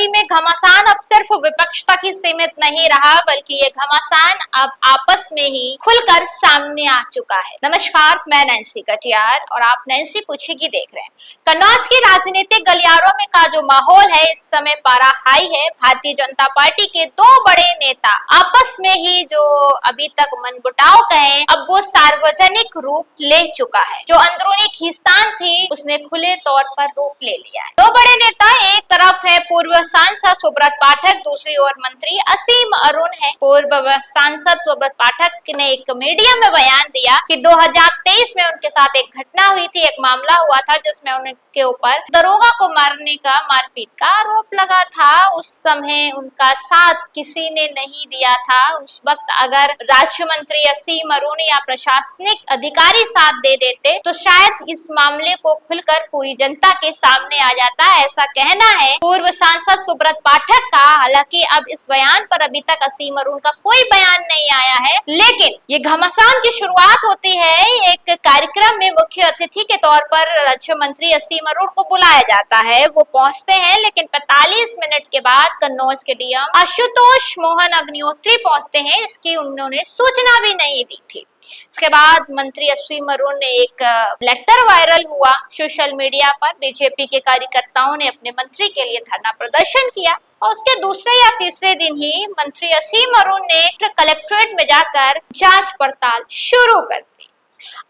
Party में घमासान अब सिर्फ विपक्ष तक ही सीमित नहीं रहा, बल्कि ये घमासान अब आपस में ही खुलकर सामने आ चुका है। नमस्कार, मैं नैन्सी कटियार और आप नैन्सी पूछेगी देख रहे हैं। कन्नौज की राजनीतिक गलियारों में का जो माहौल है इस समय पारा हाई है। भारतीय जनता पार्टी के दो बड़े नेता आपस में ही जो अभी तक मनमुटाव कहे, अब वो सार्वजनिक रूप ले चुका है। जो अंदरूनी खींचतान थी उसने खुले तौर पर रूप ले लिया है। दो बड़े नेता, एक तरफ है पूर्व सांसद सुब्रत पाठक, दूसरी ओर मंत्री असीम अरुण है। पूर्व सांसद सुब्रत पाठक ने एक मीडिया में बयान दिया कि 2023 में उनके साथ एक घटना हुई थी, एक मामला हुआ था जिसमें उनके ऊपर दरोगा को मारने का, मारपीट का आरोप लगा था। उस समय उनका साथ किसी ने नहीं दिया था। उस वक्त अगर राज्य मंत्री असीम अरुण या प्रशासनिक अधिकारी साथ दे देते तो शायद इस मामले को खुलकर पूरी जनता के सामने आ जाता, ऐसा कहना है पूर्व सांसद सुब्रत पाठक का। हालांकि अब इस बयान पर अभी तक असीम अरुण का कोई बयान नहीं आया है, लेकिन ये घमासान की शुरुआत होती है। एक कार्यक्रम में मुख्य अतिथि के तौर पर राज्य मंत्री असीम अरुण को बुलाया जाता है। वो पहुंचते हैं, लेकिन 45 मिनट के बाद कन्नौज के डीएम आशुतोष मोहन अग्निहोत्री पहुंचते हैं। इसकी उन्होंने सूचना भी नहीं दी थी। इसके बाद मंत्री असीम अरुण ने एक लेटर वायरल हुआ सोशल मीडिया पर। बीजेपी के कार्यकर्ताओं ने अपने मंत्री के लिए धरना प्रदर्शन किया और उसके दूसरे या तीसरे दिन ही मंत्री असीम अरुण ने कलेक्ट्रेट में जाकर जांच पड़ताल शुरू कर दी।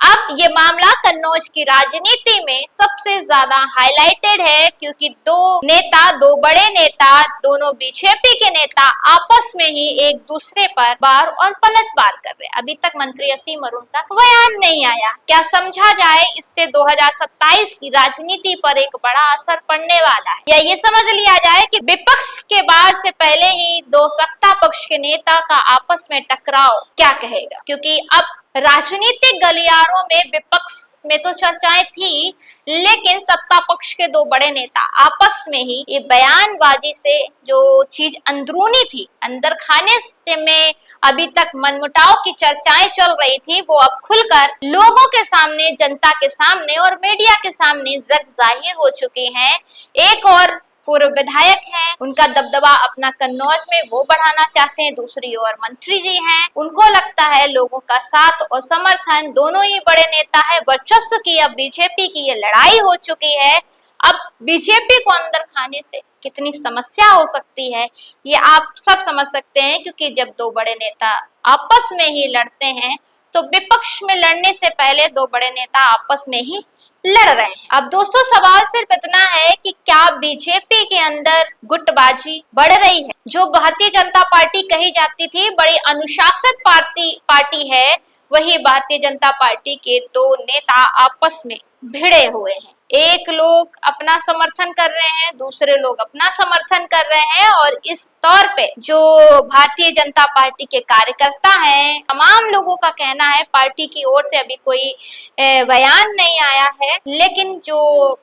अब ये मामला कन्नौज की राजनीति में सबसे ज्यादा हाईलाइटेड है, क्योंकि दो बड़े नेता, दोनों बीजेपी के नेता आपस में ही एक दूसरे पर वार और पलटवार कर रहे हैं। अभी तक मंत्री असीम अरुण का बयान नहीं आया। क्या समझा जाए इससे 2027 की राजनीति पर एक बड़ा असर पड़ने वाला है, या ये समझ लिया जाए कि विपक्ष के बाद से पहले ही दो सत्ता पक्ष के नेता का आपस में टकराव क्या कहेगा? क्योंकि अब राजनीतिक गलियारों में विपक्ष में तो चर्चाएं थी, लेकिन सत्ता पक्ष के दो बड़े नेता आपस में ही ये बयानबाजी से जो चीज अंदरूनी थी, अंदर खाने से में अभी तक मनमुटाव की चर्चाएं चल रही थी, वो अब खुलकर लोगों के सामने, जनता के सामने और मीडिया के सामने जग जाहिर हो चुके हैं। एक और पूर्व विधायक हैं, उनका दबदबा अपना कन्नौज में वो बढ़ाना चाहते हैं। दूसरी ओर मंत्री जी हैं, उनको लगता है लोगों का साथ और समर्थन, दोनों ही बड़े नेता है। वर्चस्व की अब बीजेपी की ये लड़ाई हो चुकी है। अब बीजेपी को अंदर खाने से कितनी समस्या हो सकती है ये आप सब समझ सकते हैं, क्योंकि जब दो बड़े नेता आपस में ही लड़ते हैं तो विपक्ष में लड़ने से पहले दो बड़े नेता आपस में ही लड़ रहे हैं। अब दोस्तों, सवाल सिर्फ इतना है कि क्या बीजेपी के अंदर गुटबाजी बढ़ रही है? जो भारतीय जनता पार्टी कही जाती थी बड़ी अनुशासित पार्टी है, वही भारतीय जनता पार्टी के दो नेता आपस में भिड़े हुए हैं। एक लोग अपना समर्थन कर रहे हैं, दूसरे लोग अपना समर्थन कर रहे हैं, और इस तौर पे जो भारतीय जनता पार्टी के कार्यकर्ता हैं, तमाम लोगों का कहना है, पार्टी की ओर से अभी कोई बयान नहीं आया है, लेकिन जो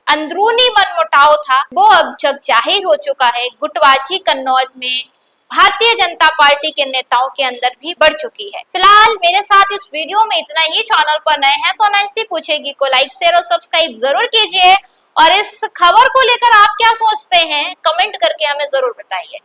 अंदरूनी मनमुटाव था वो अब जग जाहिर हो चुका है। गुटबाजी कन्नौज में भारतीय जनता पार्टी के नेताओं के अंदर भी बढ़ चुकी है। फिलहाल मेरे साथ इस वीडियो में इतना ही। चैनल पर नए हैं तो नैन्सी पूछेगी को लाइक, शेयर और सब्सक्राइब जरूर कीजिए, और इस खबर को लेकर आप क्या सोचते हैं कमेंट करके हमें जरूर बताइए।